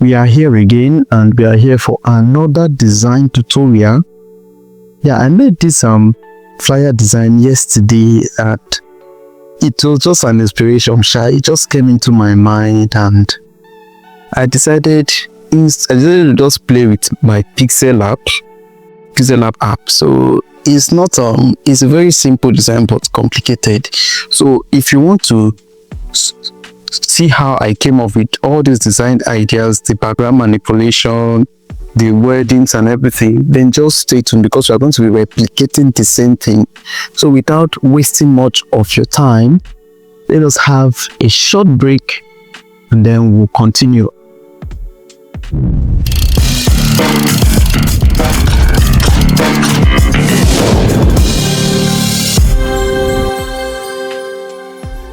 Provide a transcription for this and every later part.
We are here again, and we are here for another design tutorial. Yeah, I made this flyer design yesterday, and it was just an inspiration. It just came into my mind, and I decided to just play with my Pixel app. So it's not it's a very simple design but complicated. So if you want to see how I came up with all these design ideas, the background manipulation, the wordings and everything, then just stay tuned, because we are going to be replicating the same thing. So without wasting much of your time, let us have a short break and then we'll continue.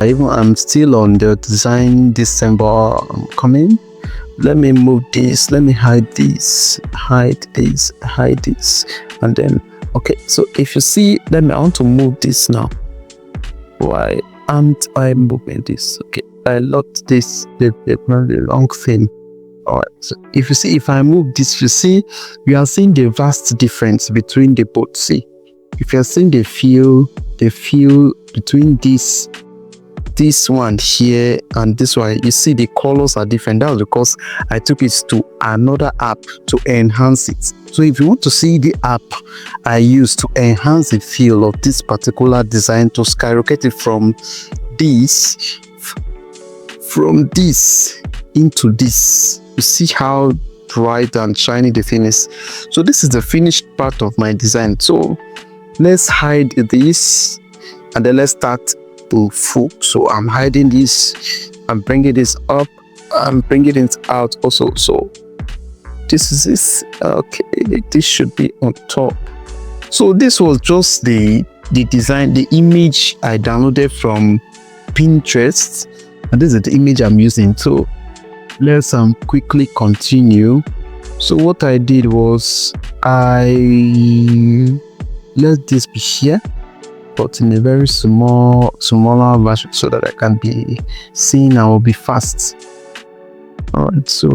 I'm still on the design December coming. Let me move this, let me hide this, and then okay. So if you see, I want to move this now. Why aren't I moving this? Okay, I locked this, the wrong thing. Alright, so if you see, if I move this, you see, you are seeing the vast difference between the both. See, if you are seeing the feel between this one here and this one, you see the colors are different. That was because I took it to another app to enhance it. So if you want to see the app I use to enhance the feel of this particular design, to skyrocket it from this into this, you see how bright and shiny the thing is. So this is the finished part of my design. So let's hide this and then let's start to full. So I'm hiding this, I'm bringing this up, I'm bringing it out also. So this is this. Okay, this should be on top. So this was just the design, the image I downloaded from Pinterest, and this is the image I'm using. So let's quickly continue. So what I did was let this be here, but in a very smaller version, so that I can be seen and will be fast. All right, so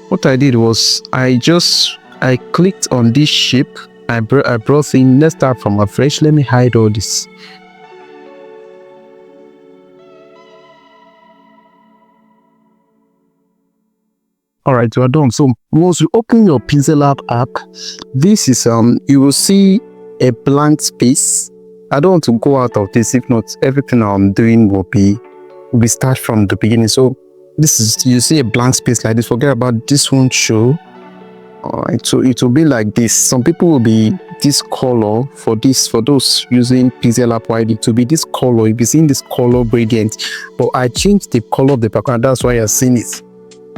what I did was I clicked on this shape, I brought in, let's start from afresh. Let me hide all this. All right, we're done. So once you open your Pixel app, this is you will see a blank space. I don't want to go out of this, if not everything I'm doing will be start from the beginning. So this is, you see a blank space like this. Forget about this, won't show. All right, so it will be like this. Some people will be this color for those using Pixel app wide, it will be this color. You'll be seeing this color gradient, but I changed the color of the background, that's why you're seeing it.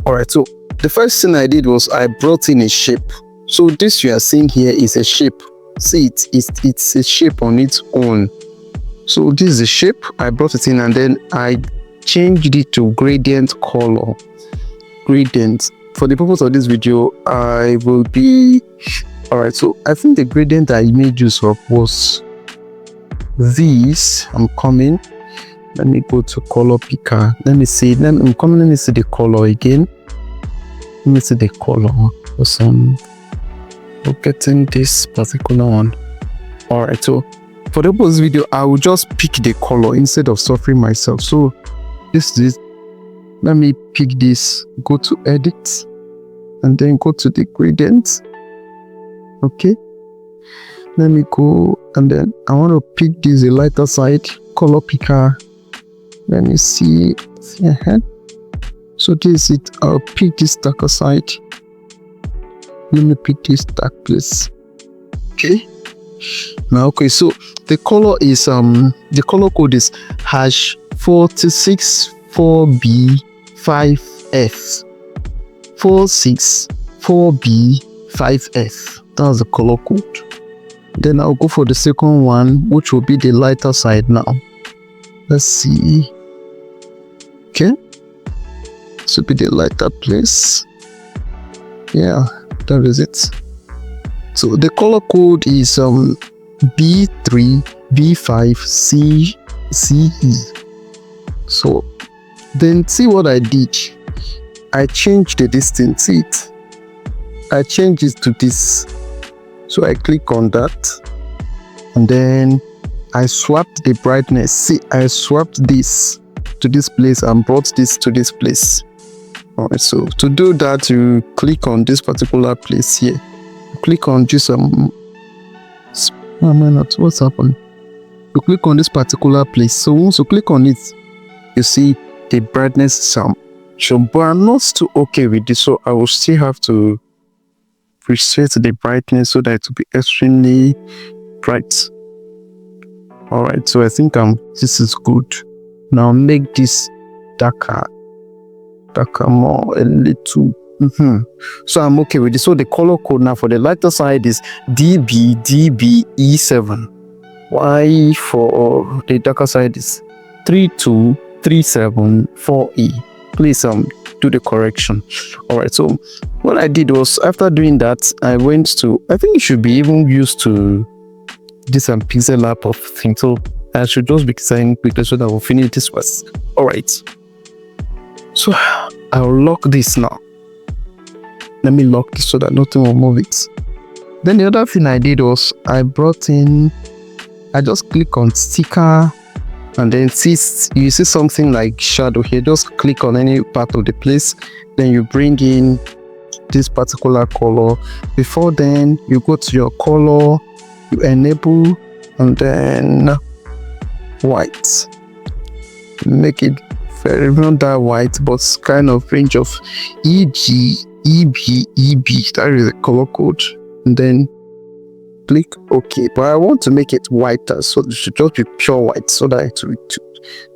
All right, so the first thing I did was I brought in a shape. So this you are seeing here is a shape. See, it's a shape on its own. So this is a shape, I brought it in, and then I changed it to gradient color. Gradient. For the purpose of this video, I will be all right. So I think the gradient I made use of was this. I'm coming. Let me go to color picker. Let me see. Let me see the color again. Let me see the color. We're getting this particular one. All right, so for the purpose of this video, I will just pick the color instead of suffering myself. So this is, let me pick this, go to edit, and then go to the gradient. Okay, let me go, and then I want to pick this, a lighter side, color picker. Let me see ahead. So this is it. I'll pick this darker side. Let me pick this dark place. Okay. Now, okay, so the color is the color code is #464B5F. 464B5F. That's the color code. Then I'll go for the second one, which will be the lighter side now. Let's see. Okay. This will be the lighter place. Yeah, that is it. So the color code is B3B5CE. So then see what I did. I changed the distance. See it? I changed it to this. So I click on that, and then I swapped the brightness. See, I swapped this to this place and brought this to this place. Alright, so to do that, you click on this particular place here. You click on this what's happened? You click on this particular place. So once you click on it, you see the brightness shown. But I'm not too okay with this, so I will still have to reset the brightness so that it will be extremely bright. Alright, so I think this is good. Now make this darker more a little. So I'm okay with this. So the color code now for the lighter side is DBE7. Y for the darker side is 32374E. Please do the correction. Alright, so what I did was, after doing that, I went to, I think it should be even used to this pixel lab of thing. So I should just be saying quickly so that we'll finish this first. Alright, so I'll lock this now. Let me lock this so that nothing will move it. Then the other thing I did was I just click on sticker, and then you see something like shadow here. Just click on any part of the place, then you bring in this particular color. Before then, you go to your color, you enable, and then white. Make it very, not that white, but kind of range of EG, EB, that is the color code. And then click OK. But I want to make it whiter, so it should just be pure white, so that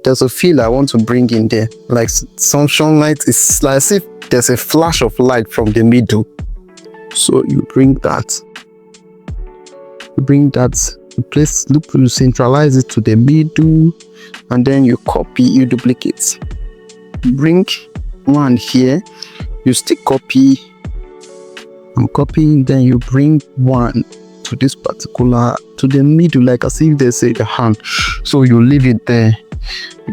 there's a feel I want to bring in there. Like sunlight is like as if there's a flash of light from the middle. So you bring that. Place, you centralize it to the middle, and then you duplicate. Bring one here, you still copy and copy, then you bring one to this particular, to the middle, like as if they say the hand. So you leave it there.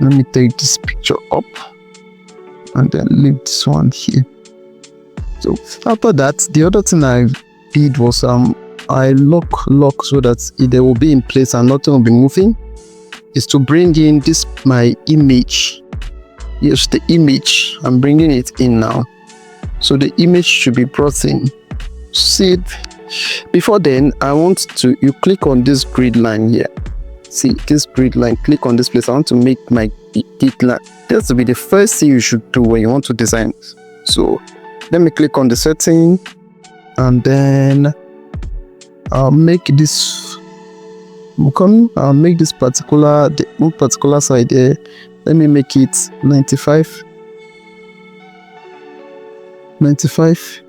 Let me take this picture up and then leave this one here. So after that, the other thing I did was I lock so that they will be in place and nothing will be moving. Is to bring in this my image. Yes, the image. I'm bringing it in now. So the image should be brought in. See it. Before then, you click on this grid line here. See this grid line. Click on this place. I want to make my grid line. That's to be the first thing you should do when you want to design. So let me click on the setting, and then I'll make this. I'll make this particular side here. Let me make it 95. 95.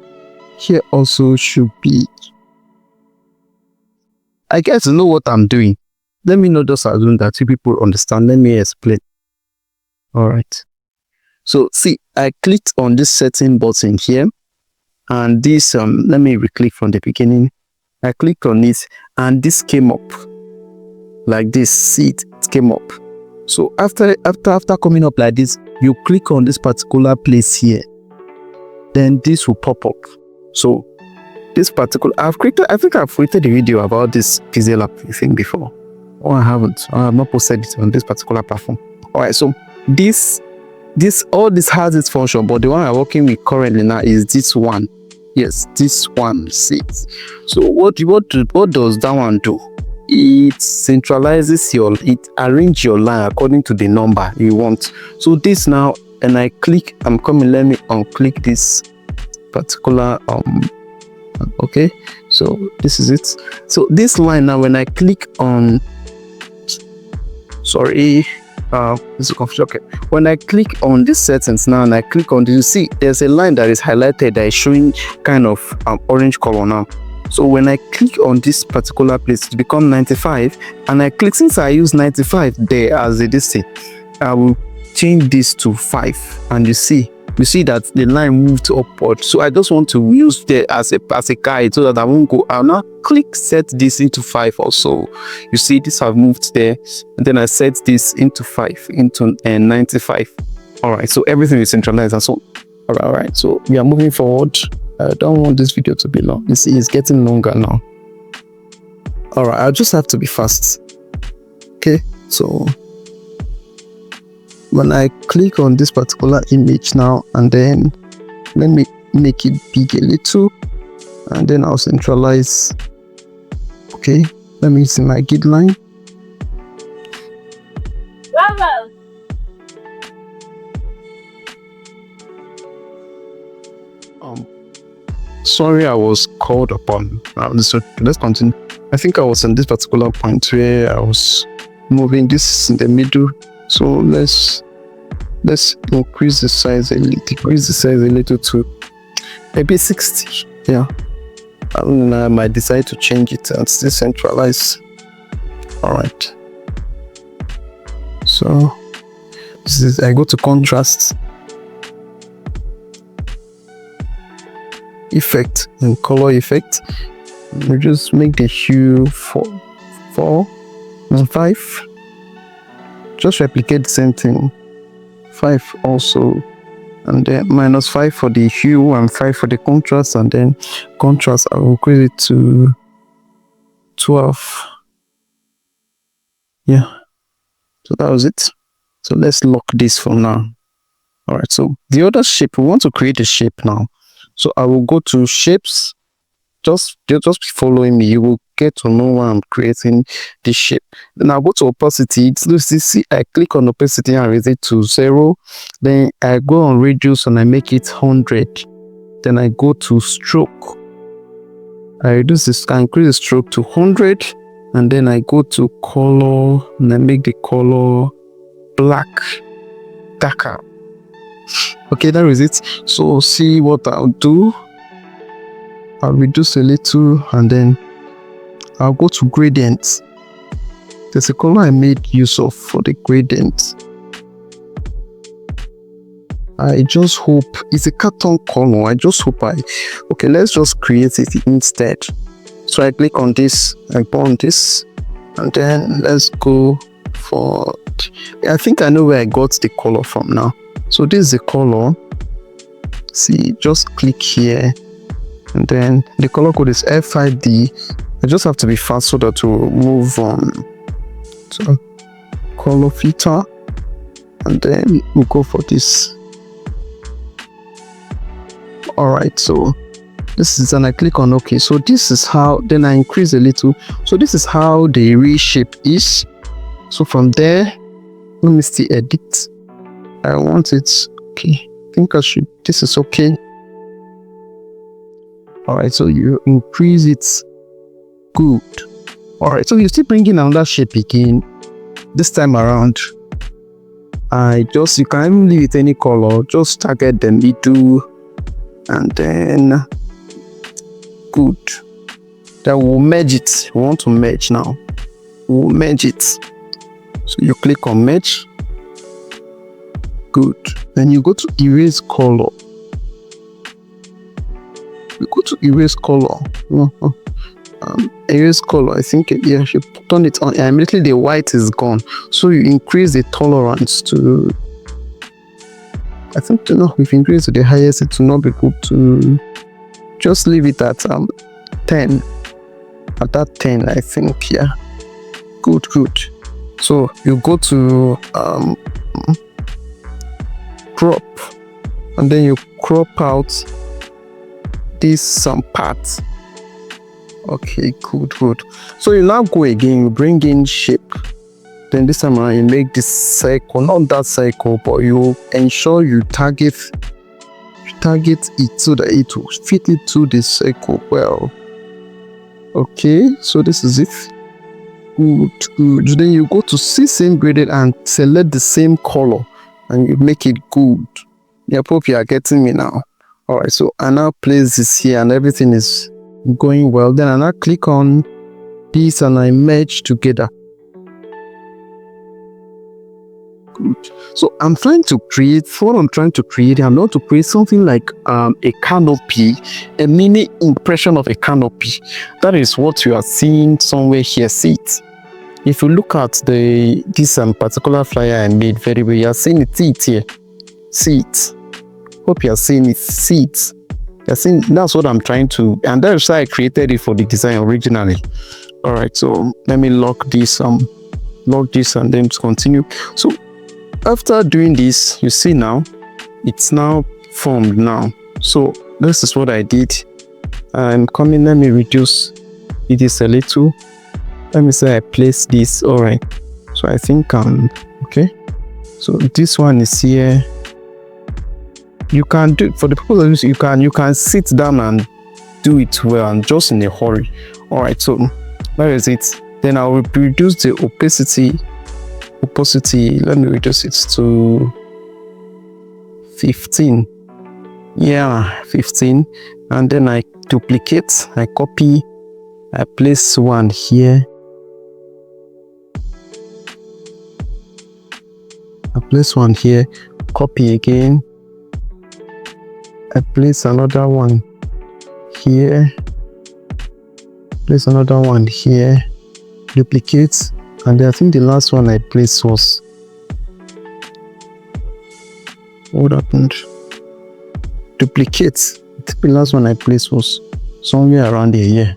Here also should be. I guess you know what I'm doing. Let me know just assume that two people understand. Let me explain. Alright. So see, I clicked on this setting button here, and this let me re-click from the beginning. I clicked on it, and this came up like this. See it came up. So after coming up like this, you click on this particular place here, then this will pop up. So this particular, I think I've created a video about this pixel app thing before, or I haven't. I have not posted it on this particular platform. All right, so all this has its function, but the one I'm working with currently now is this one. Yes, this one. See. So what does that one do? It centralizes it arranges your line according to the number you want. So this now, and I click, I'm coming, let me unclick this particular okay, so this is it. So this line now, when I click on, sorry, this is confusion. Okay, when I click on this settings now and I click on this, you see there's a line that is highlighted that is showing kind of orange color now. So when I click on this particular place, it becomes 95, and I click, since I use 95 there as a distance, I will change this to 5, and you see that the line moved upward. So I just want to use there as a guide so that I won't go. I'll now click set this into 5 also. You see this have moved there, and then I set this into 5 into 95. All right, so everything is centralized, and so All right, so we are moving forward. I don't want this video to be long. You see, it's getting longer now. All right, I just have to be fast. Okay, so when I click on this particular image now, and then let me make it big a little, and then I'll centralize. Okay, let me see my guideline. Bravo. Sorry, I was called upon. So let's continue. I think I was in this particular point where I was moving this in the middle. So let's increase the size a little, decrease the size a little to maybe 60. Yeah. And I might decide to change it and still centralize. All right. So this is, I go to contrast, effect, and color effect. We just make the hue 4 and 5. Just replicate the same thing. 5 also, and then -5 for the hue and 5 for the contrast, and then contrast I will increase it to 12. Yeah, so that was it. So let's lock this for now. All right, so the other shape, we want to create a shape now. So I will go to shapes. Just be following me. You will get to know why I'm creating this shape. Then I'll go to opacity. See, I click on opacity and raise it to 0. Then I go on radius and I make it 100. Then I go to stroke. I reduce this, I increase the stroke to 100. And then I go to color and I make the color black, darker. Okay, that is it. So see what I'll do. I'll reduce a little and then I'll go to gradients. There's a color I made use of for the gradient. I just hope it's a carton color. I just hope okay, let's just create it instead. So I click on this, I go on this, and then let's go for, I think I know where I got the color from now. So this is the color. See, just click here. And then the color code is F5D. I just have to be fast so that we'll move on to color filter, and then we'll go for this. All right, so this is, and I click on OK. So this is how, then I increase a little. So this is how the reshape is. So from there, let me still edit. I want it, okay, I think I should, this is okay. All right, so you increase it, good. All right, so you still bring in another shape again. This time around, you can even leave it any color, just target the middle, and then good. Then we'll merge it. We want to merge now. We'll merge it. So you click on merge. Good. Then you go to erase color. We go to erase color. Erase color, I think, yeah, you turn it on. Immediately the white is gone. So you increase the tolerance to, I think, if you increase to the highest, it will not be good to, just leave it at 10. At that 10, I think, yeah. Good. So you go to crop, and then you crop out some parts. Okay, good. So you now go again, you bring in shape. Then this time around you make this circle, not that circle, but you ensure you target it so that it will fit into the circle well. Okay, so this is it. Good. Then you go to same gradient and select the same color and you make it good. I hope you are getting me now. All right, so I now place this here and everything is going well. Then I now click on this and I merge together. Good. So I'm trying to create something like a canopy, a mini impression of a canopy. That is what you are seeing somewhere here. See it. If you look at this particular flyer I made very well, you are seeing it. See it here. See it. hope you are seeing it. See it. You're seeing, that's what I'm trying to, and that's why I created it for the design originally. All right, so let me lock this and then continue. So after doing this, you see now it's now formed now. So this is what I did. I'm coming, let me reduce it is a little. Let me say I place this. All right, so I think okay, so this one is here. You can do, for the purpose of this, you can sit down and do it well and just in a hurry. All right, so that is it. Then I will reduce the opacity. Let me reduce it to 15. Yeah, 15. And then I duplicate, I copy, I place one here. I place one here, copy again. I place another one here, place another one here, duplicate, and I think the last one I placed was, what happened? Duplicate. The last one I placed was somewhere around here.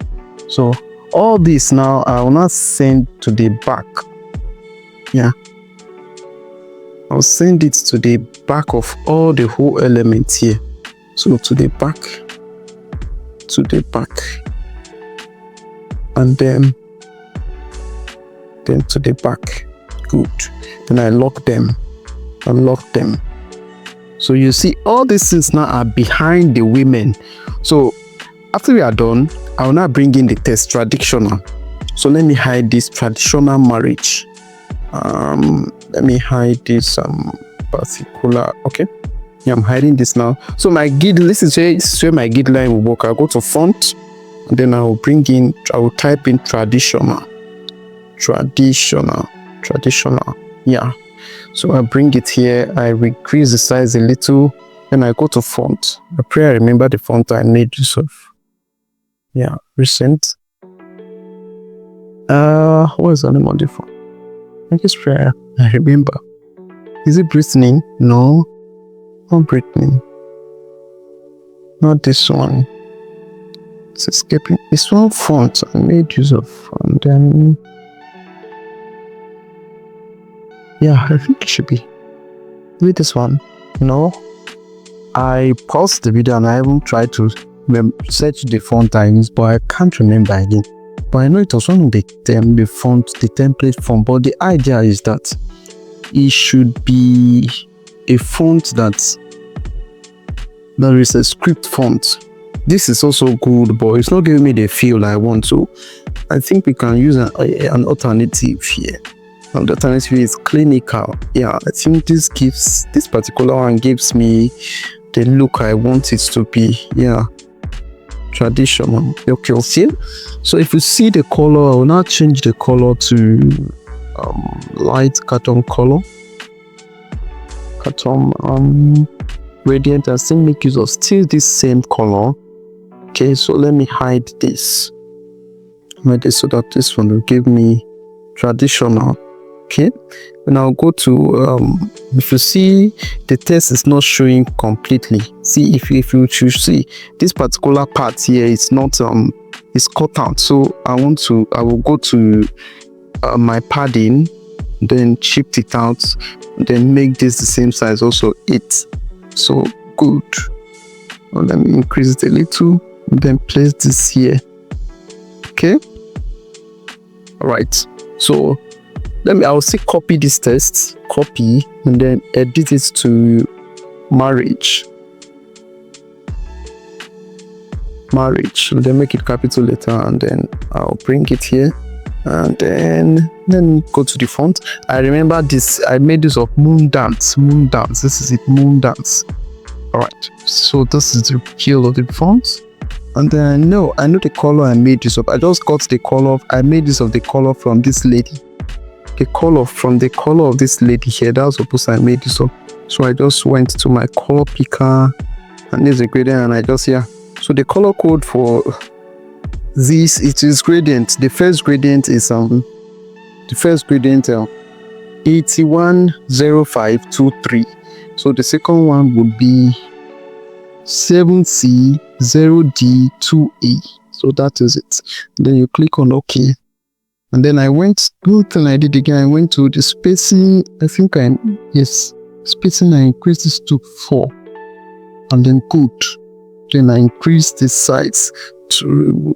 So all this now I will not send to the back. Yeah, I'll send it to the back of all the whole elements here. So to the back, and then to the back. Good. Then I lock them. So you see all these things now are behind the women. So after we are done, I will now bring in the text traditional. So let me hide this traditional marriage. Let me hide this particular. Okay. Yeah, I'm hiding this now. So my guide, this is where my guideline will work. I'll go to font, and then I will type in traditional. Yeah. So I bring it here. I increase the size a little. Then I go to font. I pray I remember the font I made use of. Yeah, recent. What is the name of the font? I just pray I remember. Is it Brittany? No. Not Brittany. Not this one. It's escaping. This one font I made use of, and then yeah, I think it should be with this one. No, I paused the video and I haven't tried to search the font I used, but I can't remember again. But I know it was one of the template font. But the idea is that it should be a font that is a script font. This is also good, but it's not giving me the feel I want. So I think we can use an alternative here. And the alternative is clinical. Yeah, I think this particular one gives me the look I want it to be. Yeah, traditional. Okay, see. So if you see the color, I will now change the color to light carton color. Gradient, and still make use of this same color. Okay, so let me hide this. So that this one will give me traditional. Okay, and I'll go to if you see the text is not showing completely. See, if you see this particular part here is not is cut out. So I will go to my padding, then shift it out, then make this the same size also 8. So good. Well, let me increase it a little, then place this here. Okay. All right. So I'll say copy this text, copy, and then edit it to marriage. And then make it capital letter, and then I'll bring it here, and then go to the font. I remember this. I made this of moon dance. This is it, moon dance. All right. So this is the key of the font. And then I know the color I made this of. I just got the color. I made this of the color from this lady. The color from the color of this lady here. That's supposed I made this of. So I just went to my color picker, and there's a gradient, and I just So the color code for this, it is gradient. The first gradient is 810523. So the second one would be 7C 0D 2A. So that is it. Then you click on OK. And then one thing I did again, I went to the spacing. I think spacing, I increased this to 4. And then good. Then I increased the size to,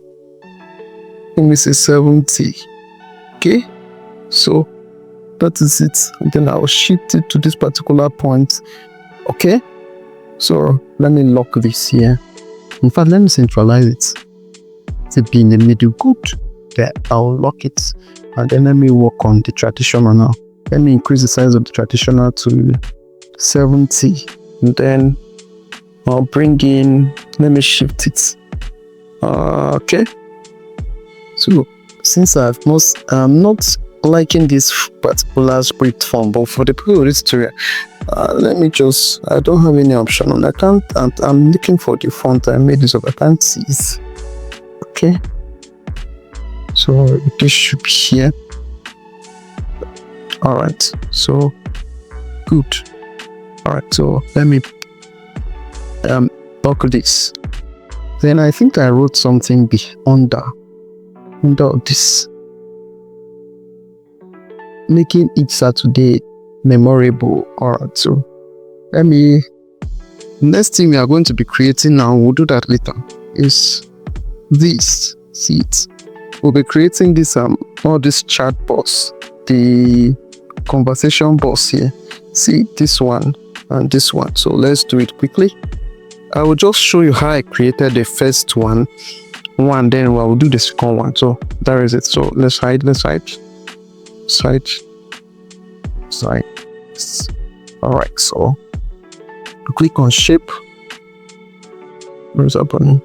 let me say 70. Okay. So that is it. And then I'll shift it to this particular point. Okay. So let me lock this here. In fact, let me centralize it to be in the middle. Good. There, I'll lock it, and then let me work on the traditional now. Let me increase the size of the traditional to 70, and then I'll bring in, let me shift it. Okay. So since I'm not liking this particular script form, but for the people of this tutorial, let me just, I don't have any option on account, and I'm looking for the font I made this of. I can't see it. Okay. So this should be here. All right. So good. All right. So let me buckle this. Then I think I wrote something under this, making each Saturday memorable. All right. So next thing we are going to be creating now, we'll do that later, is this. See it. We'll be creating this all this chat box, the conversation box here. See this one and this one. So let's do it quickly. I will just show you how I created the first one, then we'll do the second one. So there is it. So let's hide. All right. So click on shape. Where's that button?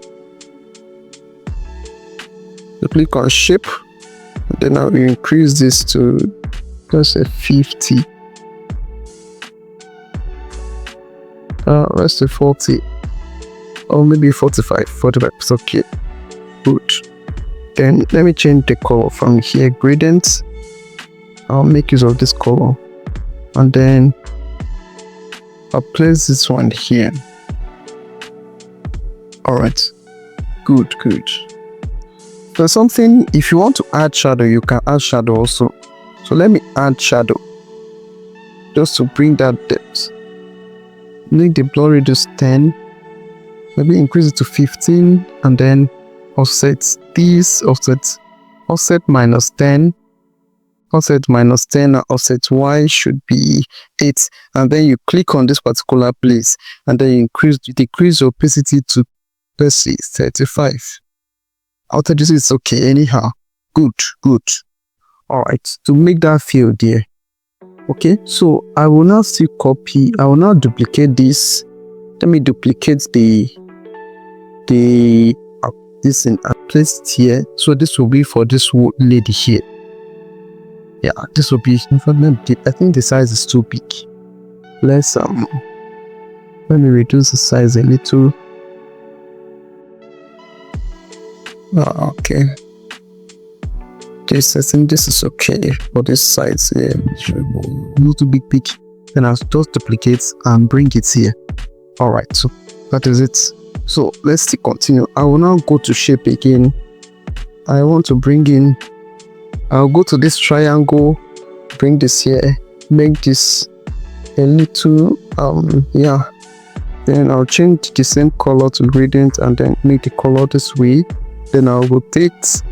You click on shape, and then now you increase this to, let's say 50. Let's say 40, or maybe 45. 45 is okay. Good. Then let me change the color from here. Gradient. I'll make use of this color, and then I'll place this one here. All right. Good. There's something, if you want to add shadow, you can add shadow also. So let me add shadow just to bring that depth. Make the blur radius 10, maybe increase it to 15, and then offset this, offset minus 10, and offset Y should be 8. And then you click on this particular place, and then you decrease the opacity to, let's see, 35. After this is okay anyhow. Good. All right, to make that fill there. Okay, so I will now still copy. I will now duplicate this. Let me duplicate this and place it here. So this will be for this lady here. Yeah, this will be. I think the size is too big. Let's let me reduce the size a little. Okay. I think this is okay for this size here. Not too big. Then I'll just duplicate and bring it here. All right, so that is it. So let's still continue. I will now go to shape again. I want to bring in. I'll go to this triangle, bring this here, make this a little yeah. Then I'll change the same color to gradient and then make the color this way. Then I'll rotate,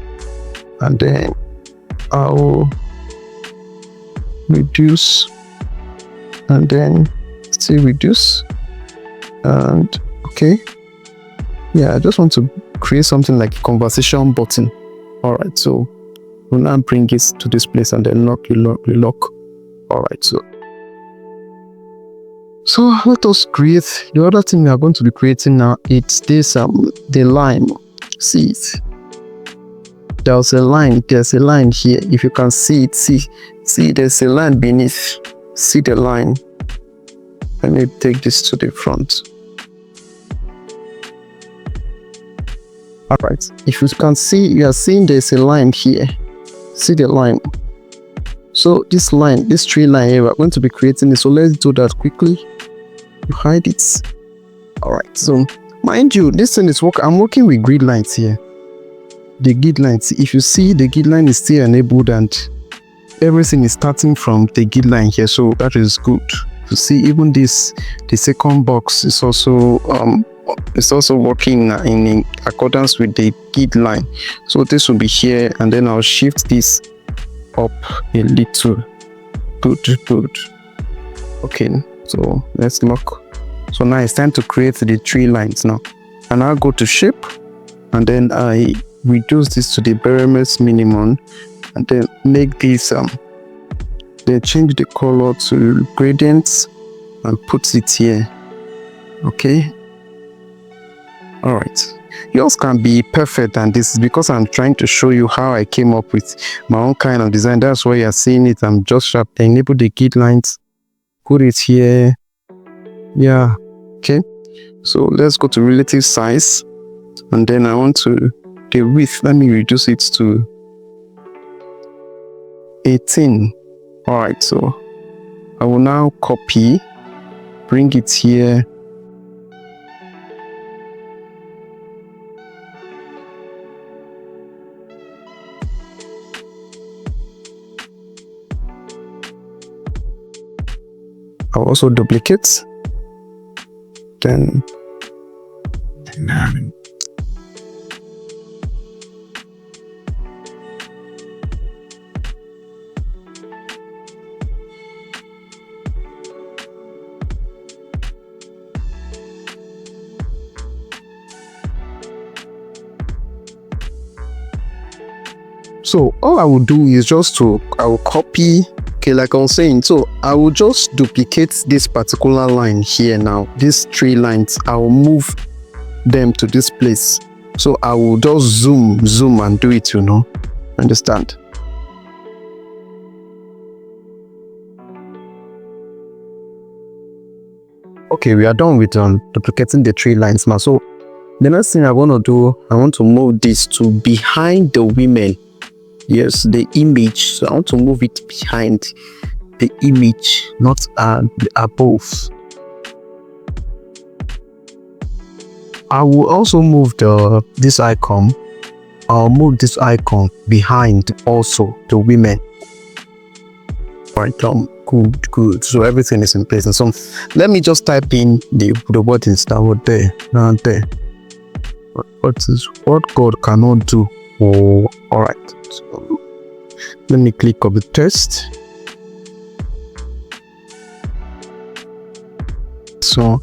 and then I'll reduce, and then still reduce, and okay. Yeah, I just want to create something like a conversation button. All right, so we'll now bring it to this place and then lock. All right, so let us create the other thing we are going to be creating now. It's this the line. See it. There's a line here. If you can see it, see there's a line beneath. See the line. Let me take this to the front. All right, if you can see, you are seeing there's a line here. See the line. So this line, this tree line here, we're going to be creating this. So let's do that quickly. You hide it. All right, so mind you, this thing is working. I'm working with grid lines here. The grid lines, if you see, the grid line is still enabled and everything is starting from the grid line here, so that is good to see. Even this, the second box is also working in accordance with the grid line. So this will be here, and then I'll shift this up a little. Good. Okay, so let's lock. So now it's time to create the 3 lines now, and I'll go to shape, and then I reduce this to the barest minimum, and then make this then change the color to gradients and put it here. Okay, all right. Yours can be perfect, and this is because I'm trying to show you how I came up with my own kind of design. That's why you're seeing it. I'm just sharp. Enable the grid lines, put it here. Yeah, okay. So let's go to relative size, and then I want to the width. Let me reduce it to 18. All right, so I will now copy, bring it here. I'll also duplicate. Then so all I will do is I will copy. Okay, like I was saying, so I will just duplicate this particular line here now. These 3 lines, I will move them to this place. So I will just zoom and do it, understand? Okay, we are done with duplicating the 3 lines now. So the next thing I want to do, I want to move this to behind the women. Yes, the image. So I want to move it behind the image, not above. I will also move this icon. I'll move this icon behind also the women. Right, good. So everything is in place. And so let me just type in the buttons that were there. Now there. What God cannot do. Oh, all right. So let me click on the test. So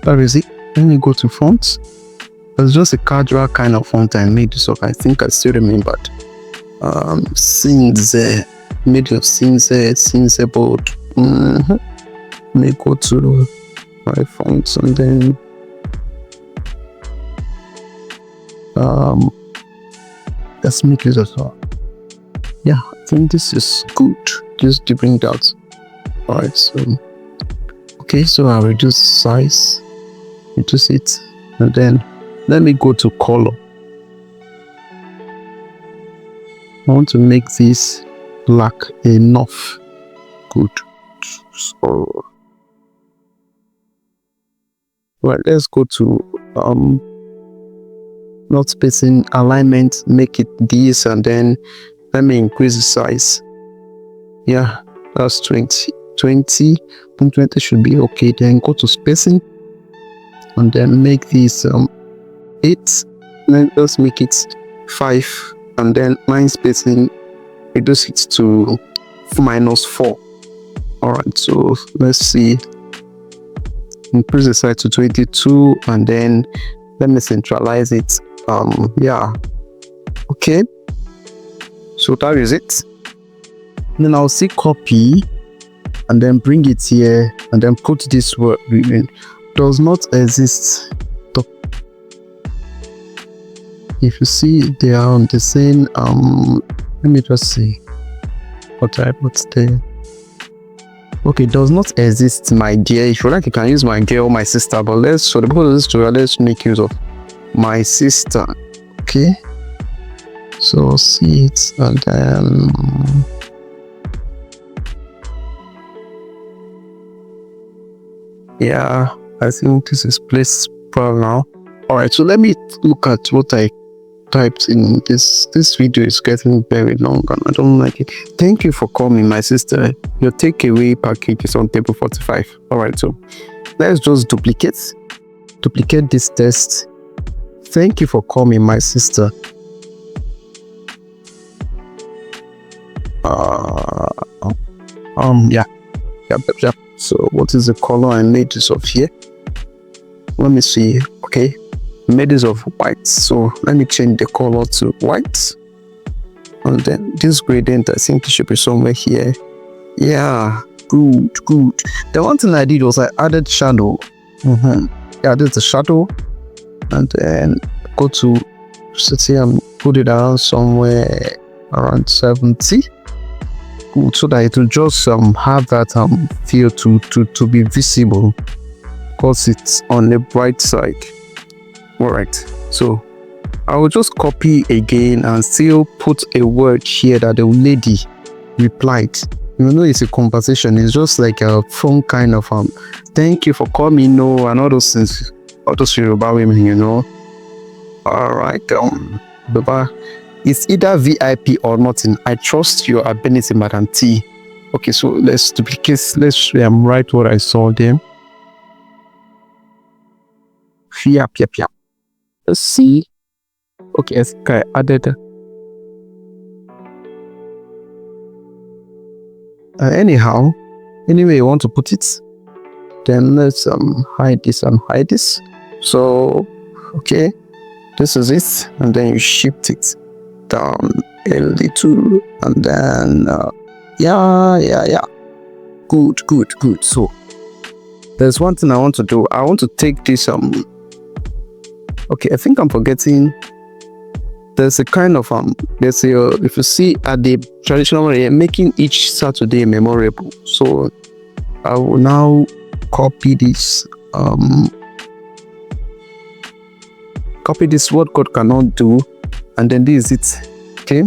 that is it. Let me go to fonts. It's just a casual kind of font I made, so I think I still remembered. Since made of since board. Let me go to my fonts, and then let's make it as well. Yeah, I think this is good. Just to bring that. Alright, so okay, so I'll reduce size, reduce it, and then let me go to color. I want to make this black enough. Good. So right, let's go to not spacing, alignment, make it this, and then let me increase the size. Yeah, that's 20 should be okay. Then go to spacing, and then make this 8. Then let's make it 5, and then line spacing, reduce it to -4. All right, so let's see, increase the size to 22, and then let me centralize it. Yeah, okay, so that is it. Then I'll see copy, and then bring it here, and then put this word does not exist. If you see, they are on the same. Let me just see what I put there. Okay, does not exist, my dear. If you like, you can use my girl or my sister, but let's, for the purpose of this tutorial, let's make use of my sister. Okay, so see it, and then yeah, I think this is placed problem now. All right, so let me look at what I typed in. This video is getting very long and I don't like it. Thank you for coming, my sister. Your takeaway package is on table 45. All right, so let's just duplicate this test. Thank you for coming, my sister. Yeah. So what is the color I made this of here? Let me see. Okay, made this of white, so let me change the color to white, and then this gradient I think it should be somewhere here. Yeah, good. The one thing I did was I added shadow. Yeah, there's a shadow, and then go to city and put it around somewhere around 70. Good, so that it will just have that feel to be visible, because it's on the bright side. All right, so I will just copy again and still put a word here that the lady replied. You know, it's a conversation. It's just like a phone kind of thank you for coming, no, and all those things, all those Yoruba women, you know. All right, bye-bye. It's either VIP or nothing. I trust your ability, Madam T. Okay, so let's duplicate. Let's write what I saw there. Yep. Let's see. Okay, I think I added. Anyhow, anyway you want to put it, then let's hide this and hide this. So, okay, this is it, and then you shift it down a little, and then yeah, good. So there's one thing I want to do. I want to take this okay, I think I'm forgetting. There's a kind of there's a, if you see at the traditional way, making each Saturday memorable. So I will now copy this what God cannot do, and then this is it. Okay,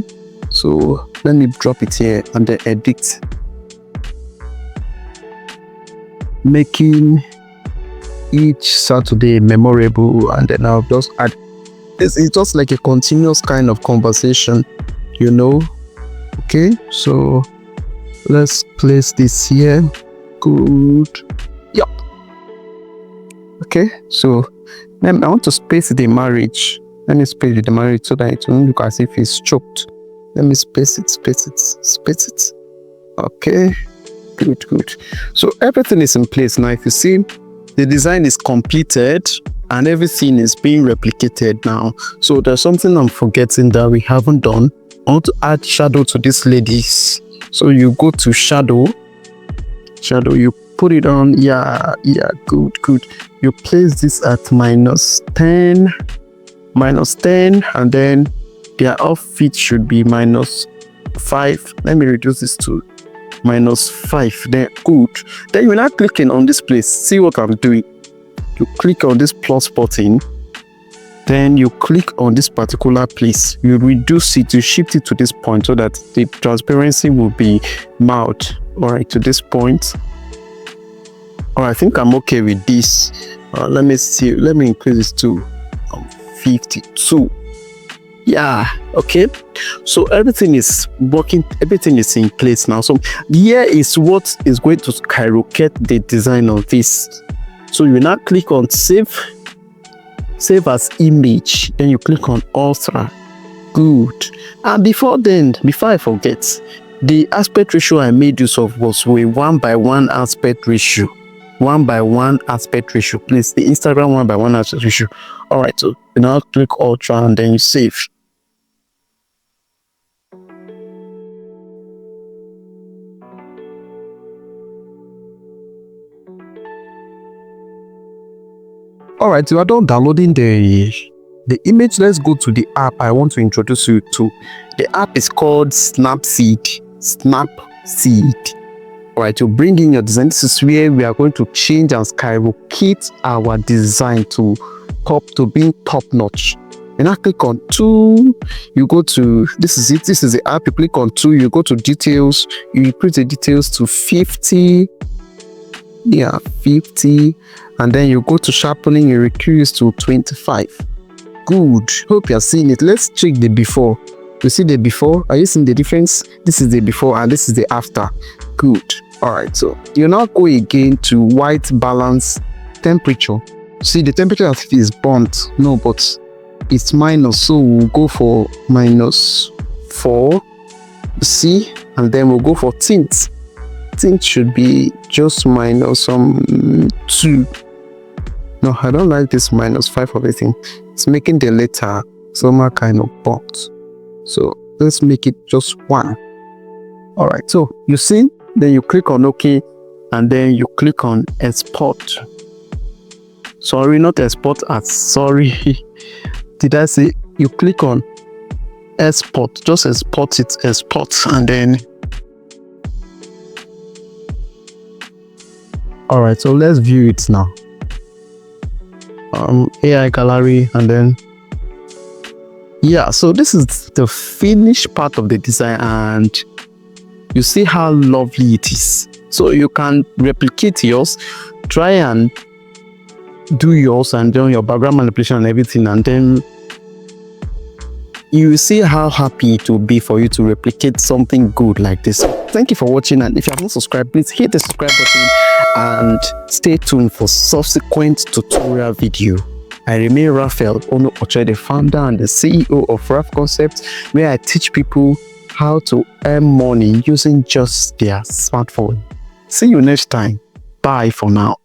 so let me drop it here and then edit, making each Saturday memorable, and then I'll just add. It's just like a continuous kind of conversation, you know. Okay, so let's place this here. Good. Yep. Okay, so then I want to space the marriage. Let me space the marriage so that it won't look as if it's choked. Let me space it. Okay, good. So everything is in place now. If you see, the design is completed and everything is being replicated now. So there's something I'm forgetting that we haven't done. I want to add shadow to these ladies. So you go to shadow, you put it on. Yeah, good. You place this at -10, and then their outfit should be -5. Let me reduce this to -5. Then good. Then you're not clicking on this place. See what I'm doing? You click on this plus button, then you click on this particular place, you reduce it, you shift it to this point so that the transparency will be mild. All right, to this point. All right, I think I'm okay with this. Let me see, let me increase this to 52. Yeah, okay, so everything is working, everything is in place now. So here is what is going to skyrocket the design of this. So you now click on save as image, then you click on alter. Good. And before I forget, the aspect ratio I made use of was a 1:1 aspect ratio. 1:1 aspect ratio. Please, the Instagram 1:1 aspect ratio. All right, so you now click ultra and then you save. All right, you are done downloading the image. Let's go to the app I want to introduce you to. The app is called Snapseed. All right, you bring in your design. This is where we are going to change and skyrocket our design to being top notch. And I click on 2, you go to, this is it, this is the app. You click on 2, you go to details, you increase the details to 50. Yeah, 50. And then you go to sharpening, you reduce to 25. Good. Hope you're seeing it. Let's check the before. You see the before? Are you seeing the difference? This is the before and this is the after. Good. All right. So you now go again to white balance temperature. See, the temperature as if is burnt. No, but it's minus. So we'll go for -4. See, and then we'll go for tint. Tint should be just -2. No, I don't like this -5 of everything. It's making the letter somehow kind of burnt. So let's make it just 1. All right. So you see, then you click on OK, and then you click on export. Sorry, not export as sorry. Did I say you click on export? Just export it, export, and then. All right. So let's view it now. AI gallery, and then yeah, so this is the finished part of the design, and you see how lovely it is. So you can replicate yours, try and do yours, and then your background manipulation and everything, and then you will see how happy it will be for you to replicate something good like this. Thank you for watching, and if you have not subscribed, please hit the subscribe button and stay tuned for subsequent tutorial video. I remain Raphael, the founder and the CEO of Raph Concepts, where I teach people how to earn money using just their smartphone. See you next time. Bye for now.